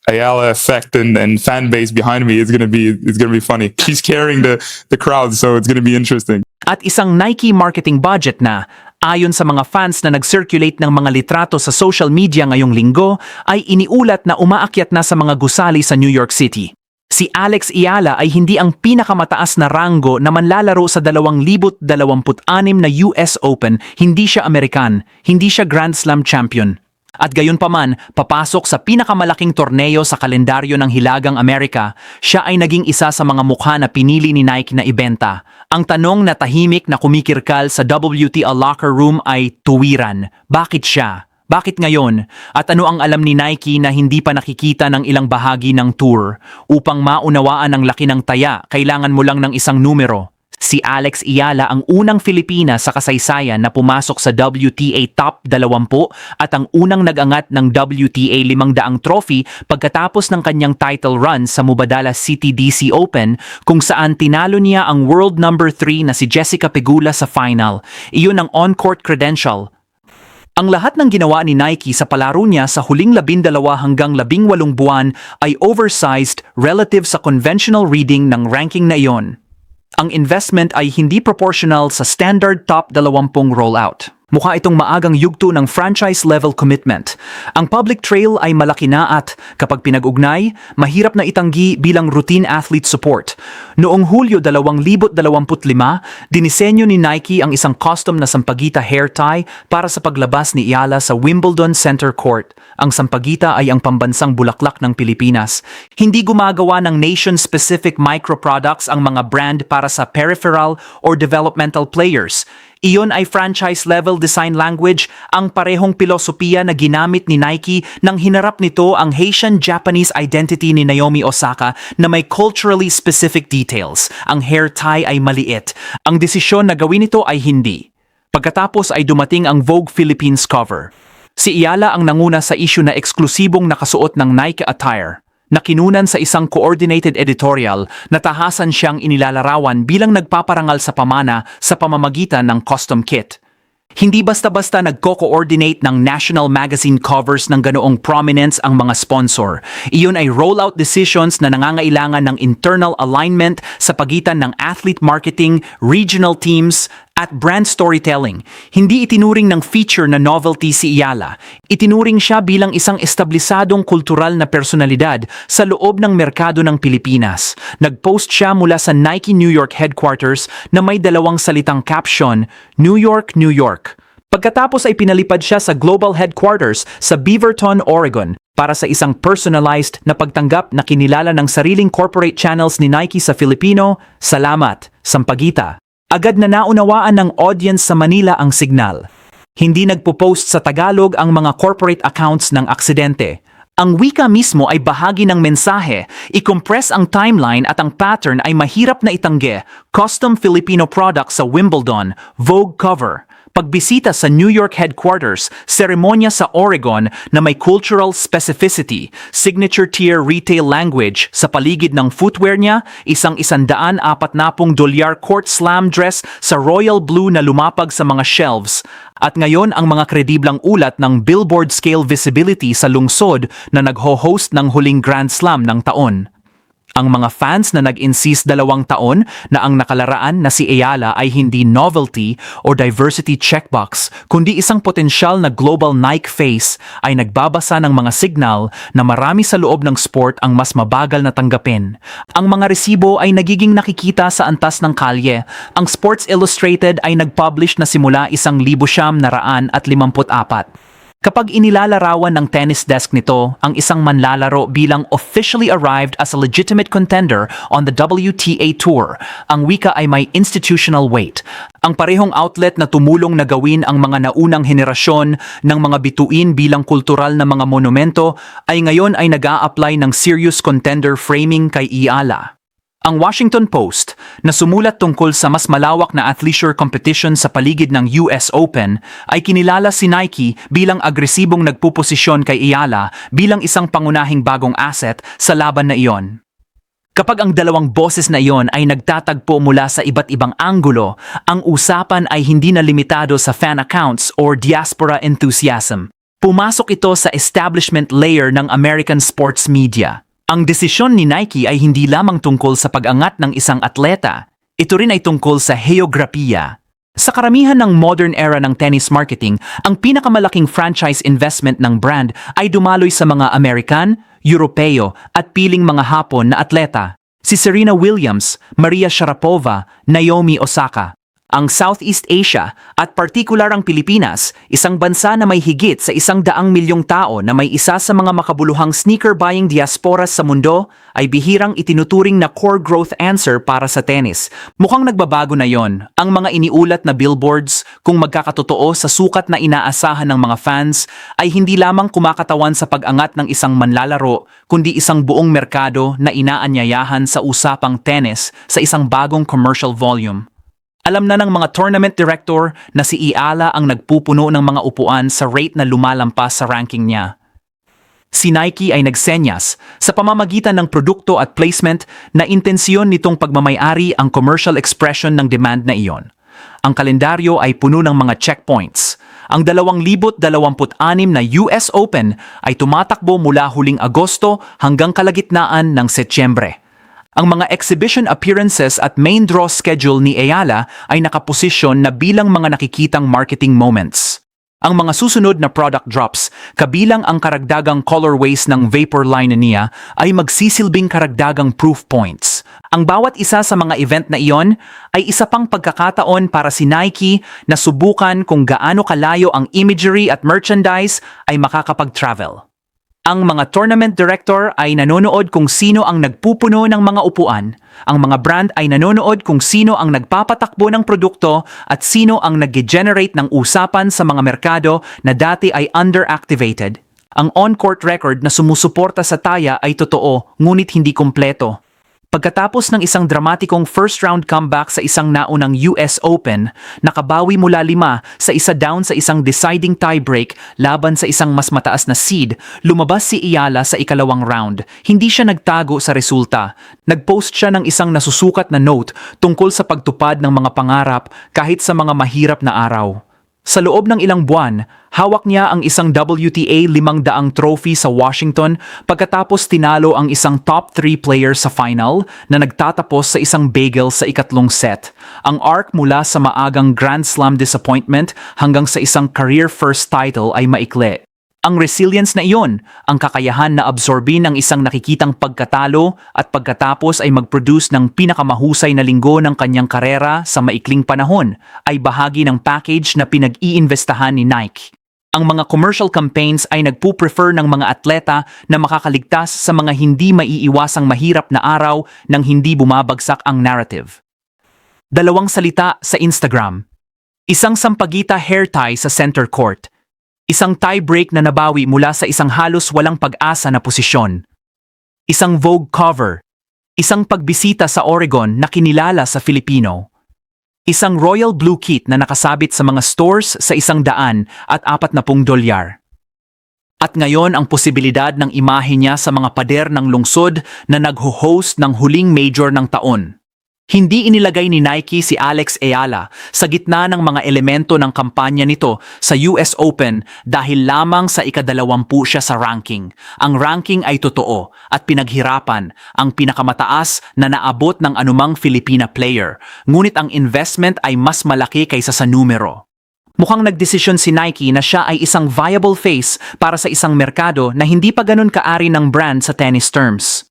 Ayala effect and fan base behind me is gonna be funny. She's carrying the crowd, so it's gonna be interesting. At isang Nike marketing budget na, ayon sa mga fans na nag-circulate ng mga litrato sa social media ngayong linggo, ay iniulat na umaakyat na sa mga gusali sa New York City. Si Alex Ayala ay hindi ang pinakamataas na ranggo na manlalaro sa 2026 na US Open, hindi siya American, hindi siya Grand Slam champion. At gayunpaman, papasok sa pinakamalaking torneo sa kalendaryo ng Hilagang Amerika, siya ay naging isa sa mga mukha na pinili ni Nike na ibenta. Ang tanong na tahimik na kumikirkal sa WTA locker room ay tuwiran. Bakit siya? Bakit ngayon? At ano ang alam ni Nike na hindi pa nakikita ng ilang bahagi ng tour? Upang maunawaan ang laki ng taya, kailangan mo lang ng isang numero. Si Alex Ayala ang unang Filipina sa kasaysayan na pumasok sa WTA Top 20 at ang unang nag-angat ng WTA 500 trophy pagkatapos ng kanyang title run sa Mubadala City DC Open kung saan tinalo niya ang world number 3 na si Jessica Pegula sa final. Iyon ang on-court credential. Ang lahat ng ginawa ni Nike sa palaro niya sa huling 12 hanggang 18 buwan ay oversized relative sa conventional reading ng ranking na iyon. Ang investment ay hindi proportional sa standard top 20 rollout. Mukha itong maagang yugto ng franchise-level commitment. Ang public trail ay malaki na at, kapag pinag-ugnay, mahirap na itanggi bilang routine athlete support. Noong Hulyo 2025, dinisenyo ni Nike ang isang custom na sampagita hair tie para sa paglabas ni Ayala sa Wimbledon Center Court. Ang sampagita ay ang pambansang bulaklak ng Pilipinas. Hindi gumagawa ng nation-specific microproducts ang mga brand para sa peripheral or developmental players. Iyon ay franchise-level design language, ang parehong pilosopiya na ginamit ni Nike nang hinarap nito ang Haitian-Japanese identity ni Naomi Osaka na may culturally specific details. Ang hair tie ay maliit. Ang desisyon na gawin ito ay hindi. Pagkatapos ay dumating ang Vogue Philippines cover. Si Ayala ang nanguna sa issue na eksklusibong nakasuot ng Nike attire. Nakinunan sa isang coordinated editorial na tahasan siyang inilalarawan bilang nagpaparangal sa pamana sa pamamagitan ng custom kit. Hindi basta-basta nagko-coordinate ng national magazine covers ng ganoong prominence ang mga sponsor. Iyon ay rollout decisions na nangangailangan ng internal alignment sa pagitan ng athlete marketing, regional teams, at brand storytelling. Hindi itinuring ng feature na novelty si Ayala. Itinuring siya bilang isang establisadong kultural na personalidad sa loob ng merkado ng Pilipinas. Nag-post siya mula sa Nike New York headquarters na may 2 salitang caption, New York, New York. Pagkatapos ay pinalipad siya sa global headquarters sa Beaverton, Oregon para sa isang personalized na pagtanggap na kinilala ng sariling corporate channels ni Nike sa Filipino, Salamat, Sampagita. Agad na naunawaan ng audience sa Manila ang signal. Hindi nagpo-post sa Tagalog ang mga corporate accounts ng aksidente. Ang wika mismo ay bahagi ng mensahe, i-compress ang timeline at ang pattern ay mahirap na itanggi. Custom Filipino product sa Wimbledon, Vogue cover. Pagbisita sa New York headquarters, seremonya sa Oregon na may cultural specificity, signature tier retail language sa paligid ng footwear niya, isang $140 court slam dress sa royal blue na lumapag sa mga shelves. At ngayon ang mga krediblang ulat ng billboard scale visibility sa lungsod na nagho-host ng huling Grand Slam ng taon. Ang mga fans na nag-insist 2 taon na ang nakalaraan na si Ayala ay hindi novelty o diversity checkbox, kundi isang potensyal na global Nike face ay nagbabasa ng mga signal na marami sa loob ng sport ang mas mabagal na tanggapin. Ang mga resibo ay nagiging nakikita sa antas ng kalye. Ang Sports Illustrated ay nag-publish na simula 1,954. Kapag inilalarawan ng tennis desk nito ang isang manlalaro bilang officially arrived as a legitimate contender on the WTA Tour, ang wika ay may institutional weight. Ang parehong outlet na tumulong na gawin ang mga naunang henerasyon ng mga bituin bilang kultural na mga monumento ay ngayon ay nag-a-apply ng serious contender framing kay Ayala. Ang Washington Post, na sumulat tungkol sa mas malawak na athleisure competition sa paligid ng US Open, ay kinilala si Nike bilang agresibong nagpuposisyon kay Ayala bilang isang pangunahing bagong asset sa laban na iyon. Kapag ang dalawang boses na iyon ay nagtatagpo mula sa iba't ibang anggulo, ang usapan ay hindi na limitado sa fan accounts or diaspora enthusiasm. Pumasok ito sa establishment layer ng American sports media. Ang desisyon ni Nike ay hindi lamang tungkol sa pag-angat ng isang atleta, ito rin ay tungkol sa heograpiya. Sa karamihan ng modern era ng tennis marketing, ang pinakamalaking franchise investment ng brand ay dumaloy sa mga American, Europeo at piling mga Hapon na atleta. Si Serena Williams, Maria Sharapova, Naomi Osaka. Ang Southeast Asia at partikular ang Pilipinas, isang bansa na may higit sa 100 milyong tao na may isa sa mga makabuluhang sneaker-buying diasporas sa mundo, ay bihirang itinuturing na core growth answer para sa tennis. Mukhang nagbabago na yon. Ang mga iniulat na billboards, kung magkakatotoo sa sukat na inaasahan ng mga fans, ay hindi lamang kumakatawan sa pag-angat ng isang manlalaro, kundi isang buong merkado na inaanyayahan sa usapang tennis sa isang bagong commercial volume. Alam na ng mga tournament director na si Iala ang nagpupuno ng mga upuan sa rate na lumalampas sa ranking niya. Si Nike ay nagsenyas sa pamamagitan ng produkto at placement na intensyon nitong pagmamayari ang commercial expression ng demand na iyon. Ang kalendaryo ay puno ng mga checkpoints. Ang 2026 na US Open ay tumatakbo mula huling Agosto hanggang kalagitnaan ng Setyembre. Ang mga exhibition appearances at main draw schedule ni Ayala ay nakaposisyon na bilang mga nakikitang marketing moments. Ang mga susunod na product drops, kabilang ang karagdagang colorways ng Vapor line niya, ay magsisilbing karagdagang proof points. Ang bawat isa sa mga event na iyon ay isa pang pagkakataon para si Nike na subukan kung gaano kalayo ang imagery at merchandise ay makakapag-travel. Ang mga tournament director ay nanonood kung sino ang nagpupuno ng mga upuan, ang mga brand ay nanonood kung sino ang nagpapatakbo ng produkto at sino ang nag-generate ng usapan sa mga merkado na dati ay underactivated. Ang on-court record na sumusuporta sa taya ay totoo, ngunit hindi kumpleto. Pagkatapos ng isang dramatikong first-round comeback sa isang naunang US Open, nakabawi mula 5 sa isa down sa isang deciding tiebreak laban sa isang mas mataas na seed, lumabas si Ayala sa ikalawang round. Hindi siya nagtago sa resulta. Nag-post siya ng isang nasusukat na note tungkol sa pagtupad ng mga pangarap kahit sa mga mahirap na araw. Sa loob ng ilang buwan, hawak niya ang isang WTA 500 trophy sa Washington pagkatapos tinalo ang isang top 3 player sa final na nagtatapos sa isang bagel sa ikatlong set. Ang arc mula sa maagang Grand Slam disappointment hanggang sa isang career first title ay maikli. Ang resilience na iyon, ang kakayahan na absorbin ang isang nakikitang pagkatalo at pagkatapos ay mag-produce ng pinakamahusay na linggo ng kanyang karera sa maikling panahon, ay bahagi ng package na pinag-iimbestahan ni Nike. Ang mga commercial campaigns ay nagpo-prefer ng mga atleta na makakaligtas sa mga hindi maiiwasang mahirap na araw nang hindi bumabagsak ang narrative. 2 salita sa Instagram. Isang sampagita hair tie sa center court. Isang tie-break na nabawi mula sa isang halos walang pag-asa na posisyon. Isang Vogue cover. Isang pagbisita sa Oregon na kinilala sa Filipino. Isang royal blue kit na nakasabit sa mga stores sa $100 at $40. At ngayon ang posibilidad ng imahe niya sa mga pader ng lungsod na nagho-host ng huling major ng taon. Hindi inilagay ni Nike si Alex Ayala sa gitna ng mga elemento ng kampanya nito sa US Open dahil lamang sa ika-20 siya sa ranking. Ang ranking ay totoo at pinaghirapan, ang pinakamataas na naabot ng anumang Filipina player. Ngunit ang investment ay mas malaki kaysa sa numero. Mukhang nagdesisyon si Nike na siya ay isang viable face para sa isang merkado na hindi pa ganun kaari ng brand sa tennis terms.